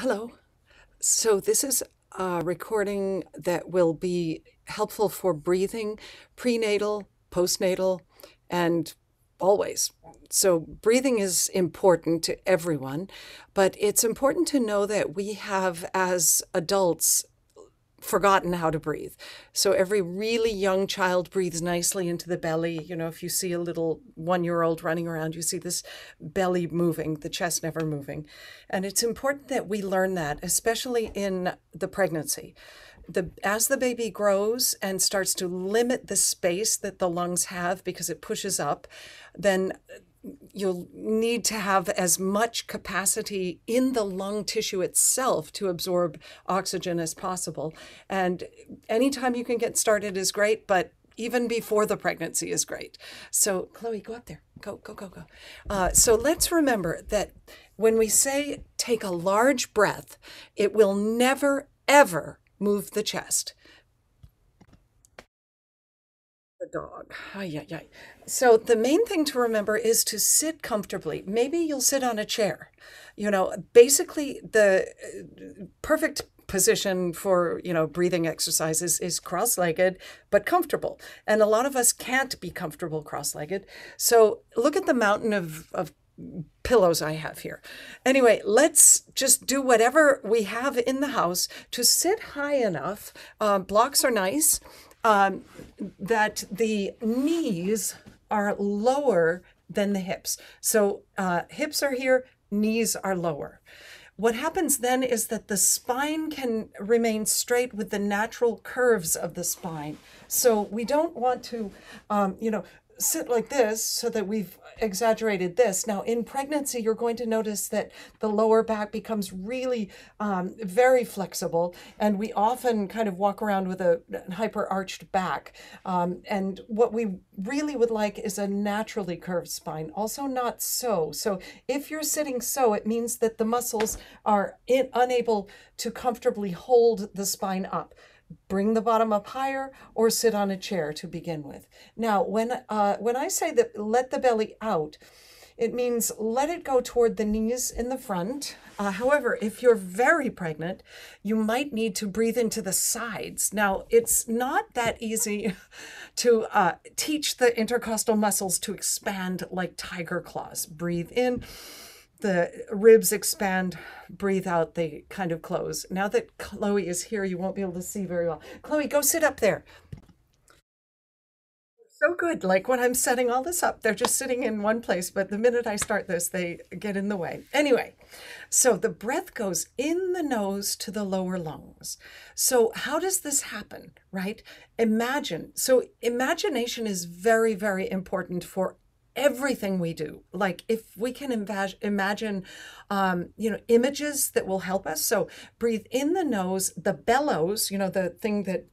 Hello. So, this is a recording that will be helpful for breathing, prenatal, postnatal, and always. So, breathing is important to everyone, but it's important to know that we have, as adults, forgotten how to breathe. So every really young child breathes nicely into the belly. You know, if you see a little 1-year-old running around, you see this belly moving, the chest never moving. And it's important that we learn that, especially in the pregnancy. As the baby grows and starts to limit the space that the lungs have because it pushes up, then you'll need to have as much capacity in the lung tissue itself to absorb oxygen as possible. And anytime you can get started is great, but even before the pregnancy is great. So, Chloe, go up there. Go, go, go, go. So let's remember that when we say take a large breath, it will never, ever move the chest. The dog. Ay, ay, ay. So the main thing to remember is to sit comfortably. Maybe you'll sit on a chair. You know, basically the perfect position for, breathing exercises is cross-legged, but comfortable. And a lot of us can't be comfortable cross-legged. So look at the mountain of pillows I have here. Anyway, let's just do whatever we have in the house to sit high enough. Blocks are nice. That the knees are lower than the hips. So hips are here, knees are lower. What happens then is that the spine can remain straight with the natural curves of the spine. So we don't want to, sit like this so that we've exaggerated this. Now, in pregnancy, you're going to notice that the lower back becomes really very flexible, and we often kind of walk around with a hyper arched back. And what we really would like is a naturally curved spine, also not so. So if you're sitting so, it means that the muscles are unable to comfortably hold the spine up. Bring the bottom up higher or sit on a chair to begin with. Now, when I say that let the belly out, it means let it go toward the knees in the front. However, if you're very pregnant, you might need to breathe into the sides. Now, it's not that easy to teach the intercostal muscles to expand like tiger claws. Breathe in. The ribs expand, breathe out, they kind of close. Now that Chloe is here, you won't be able to see very well. Chloe, go sit up there. So good. Like when I'm setting all this up, they're just sitting in one place, but the minute I start this, they get in the way. Anyway, so the breath goes in the nose to the lower lungs. So how does this happen, right? Imagine. So imagination is very, very important for everything we do. Like if we can imagine, images that will help us. So breathe in the nose, the bellows, the thing that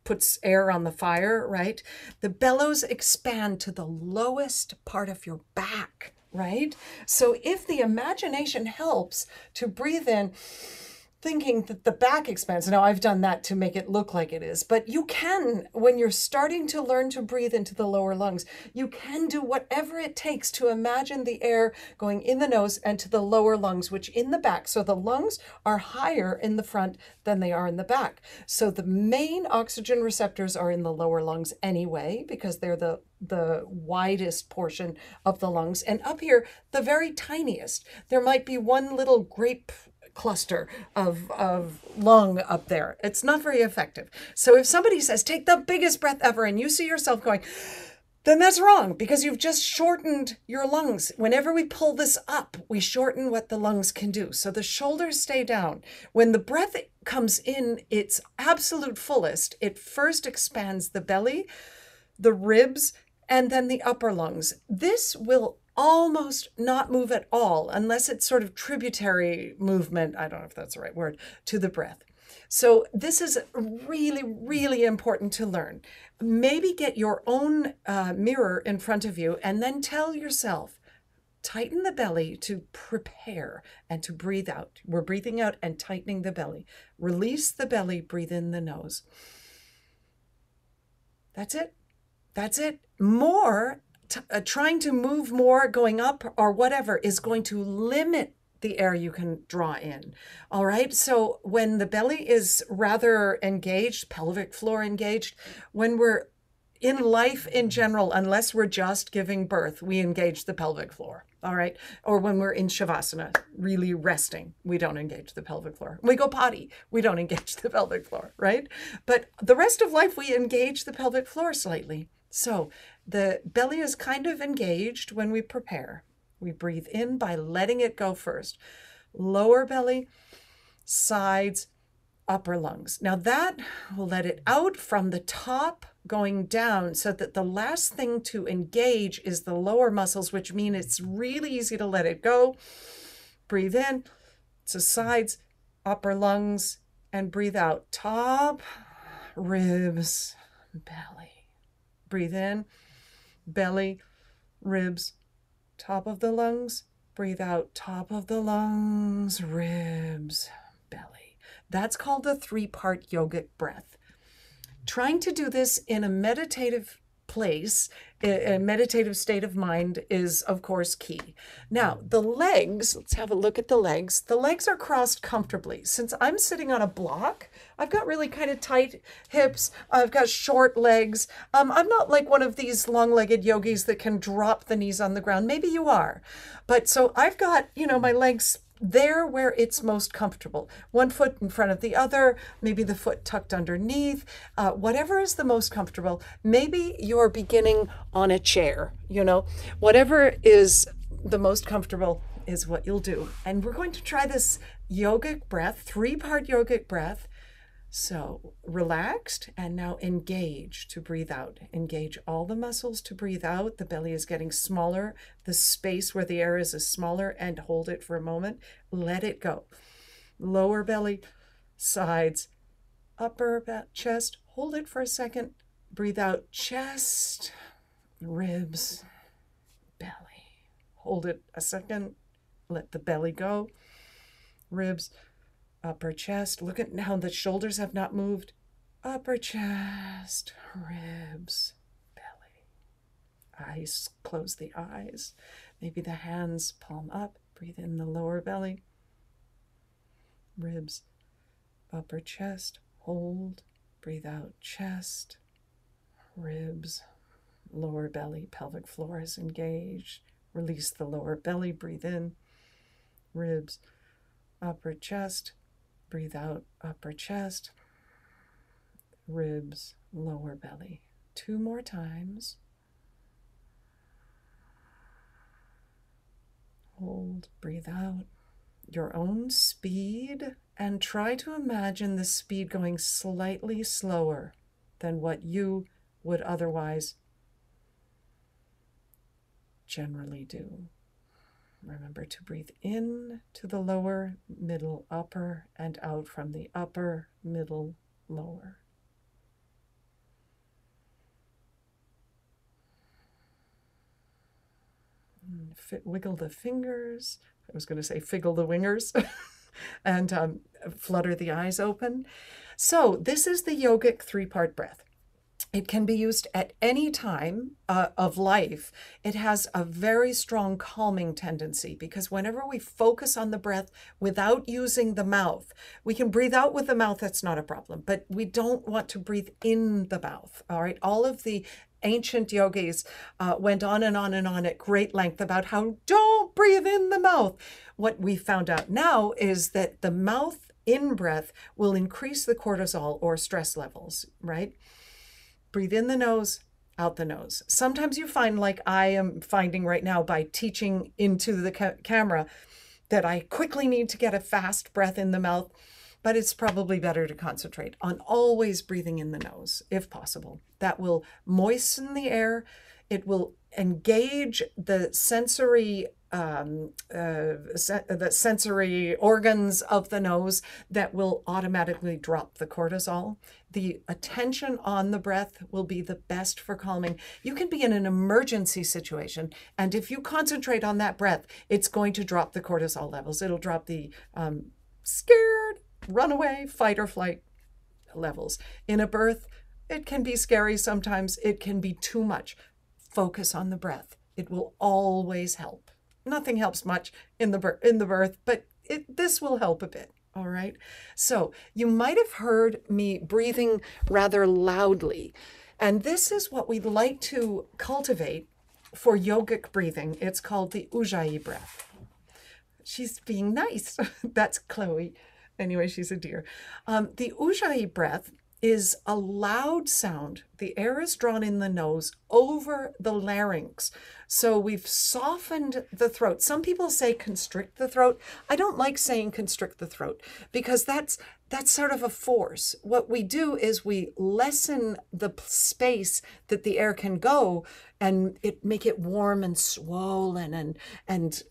puts air on the fire, right? The bellows expand to the lowest part of your back, right? So if the imagination helps to breathe in, thinking that the back expands. Now, I've done that to make it look like it is, but you can, when you're starting to learn to breathe into the lower lungs, you can do whatever it takes to imagine the air going in the nose and to the lower lungs, which in the back. So the lungs are higher in the front than they are in the back. So the main oxygen receptors are in the lower lungs anyway, because they're the widest portion of the lungs. And up here, the very tiniest. There might be one little grape cluster of lung up there. It's not very effective. So if somebody says, take the biggest breath ever, and you see yourself going, then that's wrong, because you've just shortened your lungs. Whenever we pull this up, we shorten what the lungs can do. So the shoulders stay down. When the breath comes in its absolute fullest, it first expands the belly, the ribs, and then the upper lungs. This will almost not move at all unless it's sort of tributary movement, I don't know if that's the right word, to the breath. So this is really, really important to learn. Maybe get your own mirror in front of you and then tell yourself, tighten the belly to prepare and to breathe out. We're breathing out and tightening the belly. Release the belly, breathe in the nose. That's it. That's it. More trying to move more, going up or whatever is going to limit the air you can draw in. All right. So when the belly is rather engaged, pelvic floor engaged, when we're in life in general, unless we're just giving birth, we engage the pelvic floor. All right. Or when we're in Shavasana, really resting, we don't engage the pelvic floor. When we go potty, we don't engage the pelvic floor, right? But the rest of life, we engage the pelvic floor slightly. So the belly is kind of engaged when we prepare. We breathe in by letting it go first. Lower belly, sides, upper lungs. Now that will let it out from the top going down, so that the last thing to engage is the lower muscles, which mean it's really easy to let it go. Breathe in to sides, upper lungs, and breathe out. Top, ribs, belly. Breathe in, belly, ribs, top of the lungs. Breathe out, top of the lungs, ribs, belly. That's called the 3-part yogic breath. Trying to do this in a meditative place, a meditative state of mind, is, of course, key. Now, the legs, let's have a look at the legs. The legs are crossed comfortably. Since I'm sitting on a block, I've got really kind of tight hips. I've got short legs. I'm not like one of these long-legged yogis that can drop the knees on the ground. Maybe you are. But so I've got, my legs there where it's most comfortable. One foot in front of the other, maybe the foot tucked underneath, whatever is the most comfortable. Maybe you're beginning on a chair, whatever is the most comfortable is what you'll do. And we're going to try this yogic breath, 3-part yogic breath. So relaxed, and now engage to breathe out. Engage all the muscles to breathe out. The belly is getting smaller. The space where the air is smaller, and hold it for a moment. Let it go. Lower belly, sides, upper chest. Hold it for a second. Breathe out, chest, ribs, belly. Hold it a second. Let the belly go. Ribs, upper chest. Look at how the shoulders have not moved. Upper chest, ribs, belly. Eyes, close the eyes. Maybe the hands palm up. Breathe in the lower belly. Ribs, upper chest. Hold. Breathe out, chest, ribs, lower belly. Pelvic floor is engaged. Release the lower belly. Breathe in. Ribs, upper chest. Breathe out, upper chest, ribs, lower belly. 2 more times. Hold, breathe out. Your own speed, and try to imagine the speed going slightly slower than what you would otherwise generally do. Remember to breathe in to the lower, middle, upper, and out from the upper, middle, lower. Wiggle the fingers. I was going to say figgle the wingers. And flutter the eyes open. So this is the yogic 3-part breath. It can be used at any time of life. It has a very strong calming tendency, because whenever we focus on the breath without using the mouth, we can breathe out with the mouth, that's not a problem, but we don't want to breathe in the mouth, all right? All of the ancient yogis went on and on and on at great length about how don't breathe in the mouth. What we found out now is that the mouth in-breath will increase the cortisol or stress levels, right? Breathe in the nose, out the nose. Sometimes you find, like I am finding right now by teaching into the camera, that I quickly need to get a fast breath in the mouth, but it's probably better to concentrate on always breathing in the nose, if possible. That will moisten the air. It will engage the sensory organs of the nose that will automatically drop the cortisol. The attention on the breath will be the best for calming. You can be in an emergency situation, and if you concentrate on that breath, it's going to drop the cortisol levels. It'll drop the scared, runaway, fight or flight levels. In a birth, it can be scary sometimes. It can be too much. Focus on the breath. It will always help. Nothing helps much in the birth, but this will help a bit. All right. So you might have heard me breathing rather loudly. And this is what we'd like to cultivate for yogic breathing. It's called the Ujjayi breath. She's being nice. That's Chloe. Anyway, she's a dear. The Ujjayi breath is a loud sound. The air is drawn in the nose over the larynx. So we've softened the throat. Some people say constrict the throat. I don't like saying constrict the throat because that's sort of a force. What we do is we lessen the space that the air can go and make it warm and swollen and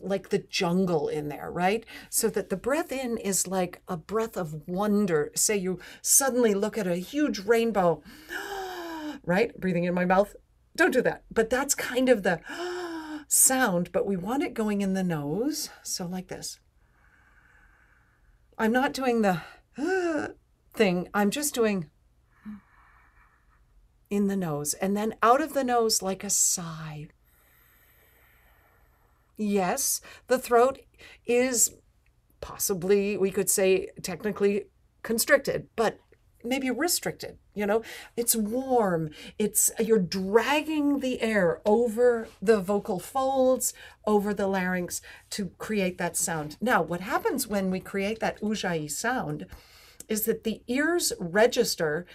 like the jungle in there, right? So that the breath in is like a breath of wonder. Say you suddenly look at a huge rainbow, right? Breathing in my mouth. Don't do that. But that's kind of the sound, but we want it going in the nose. So like this. I'm not doing the thing. I'm just doing in the nose and then out of the nose like a sigh. Yes, the throat is possibly, we could say, technically constricted, but maybe restricted. It's warm. You're dragging the air over the vocal folds, over the larynx to create that sound. Now, what happens when we create that Ujjayi sound is that the ears register,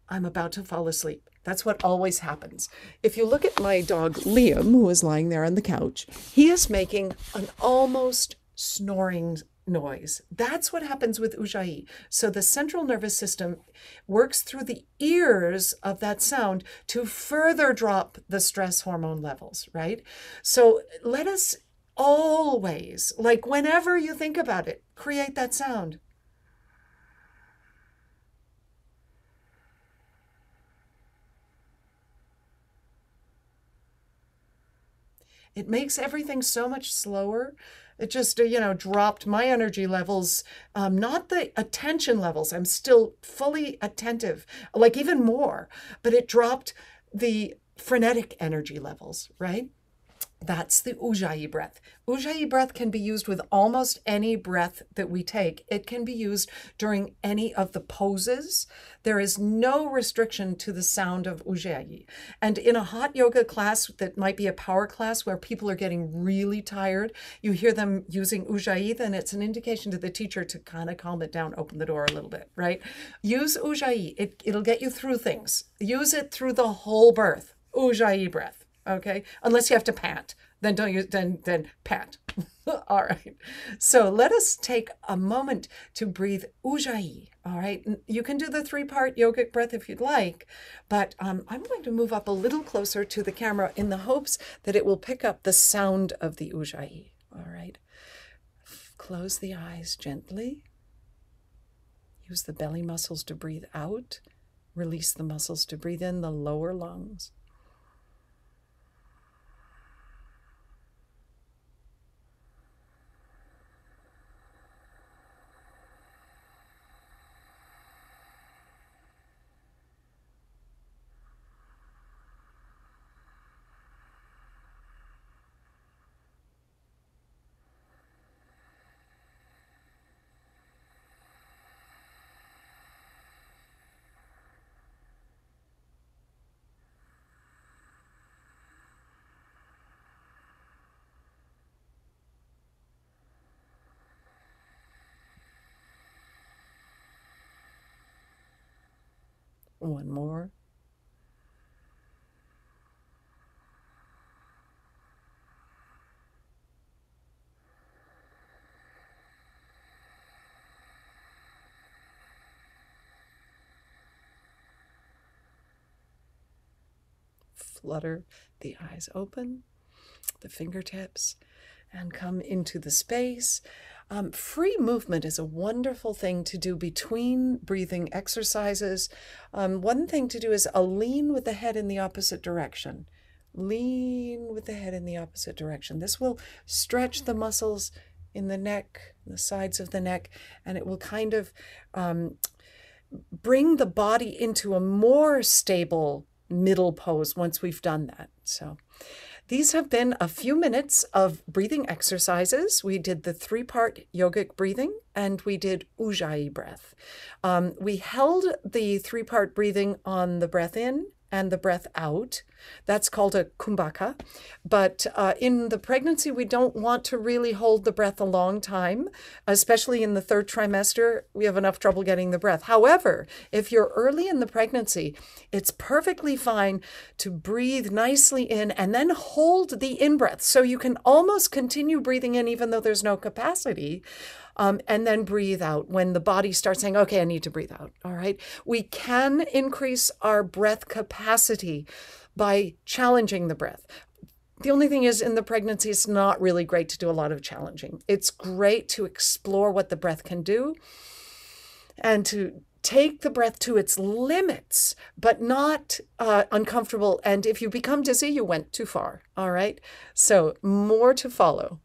I'm about to fall asleep. That's what always happens. If you look at my dog, Liam, who is lying there on the couch, he is making an almost snoring noise. That's what happens with Ujjayi. So the central nervous system works through the ears of that sound to further drop the stress hormone levels, right? So let us always, like whenever you think about it, create that sound. It makes everything so much slower. It just, dropped my energy levels, not the attention levels. I'm still fully attentive, like even more, but it dropped the frenetic energy levels, right? That's the Ujjayi breath. Ujjayi breath can be used with almost any breath that we take. It can be used during any of the poses. There is no restriction to the sound of Ujjayi. And in a hot yoga class that might be a power class where people are getting really tired, you hear them using Ujjayi, then it's an indication to the teacher to kind of calm it down, open the door a little bit, right? Use Ujjayi. It'll get you through things. Use it through the whole birth. Ujjayi breath. Okay, unless you have to pant, then don't use, then pant. All right. So let us take a moment to breathe Ujjayi. All right. You can do the 3-part yogic breath if you'd like, but I'm going to move up a little closer to the camera in the hopes that it will pick up the sound of the Ujjayi. All right. Close the eyes gently. Use the belly muscles to breathe out. Release the muscles to breathe in the lower lungs. One more. Flutter the eyes open, the fingertips, and come into the space. Free movement is a wonderful thing to do between breathing exercises. One thing to do is a lean with the head in the opposite direction. Lean with the head in the opposite direction. This will stretch the muscles in the neck, the sides of the neck, and it will kind of bring the body into a more stable middle pose once we've done that. So These have been a few minutes of breathing exercises. We did the 3-part yogic breathing and we did Ujjayi breath. We held the 3-part breathing on the breath in and the breath out. That's called a kumbhaka. But in the pregnancy, we don't want to really hold the breath a long time, especially in the 3rd trimester. We have enough trouble getting the breath. However, if you're early in the pregnancy, it's perfectly fine to breathe nicely in and then hold the in-breath. So you can almost continue breathing in even though there's no capacity. And then breathe out when the body starts saying, okay, I need to breathe out. All right. We can increase our breath capacity by challenging the breath. The only thing is in the pregnancy, it's not really great to do a lot of challenging. It's great to explore what the breath can do and to take the breath to its limits, but not uncomfortable. And if you become dizzy, you went too far. All right. So more to follow.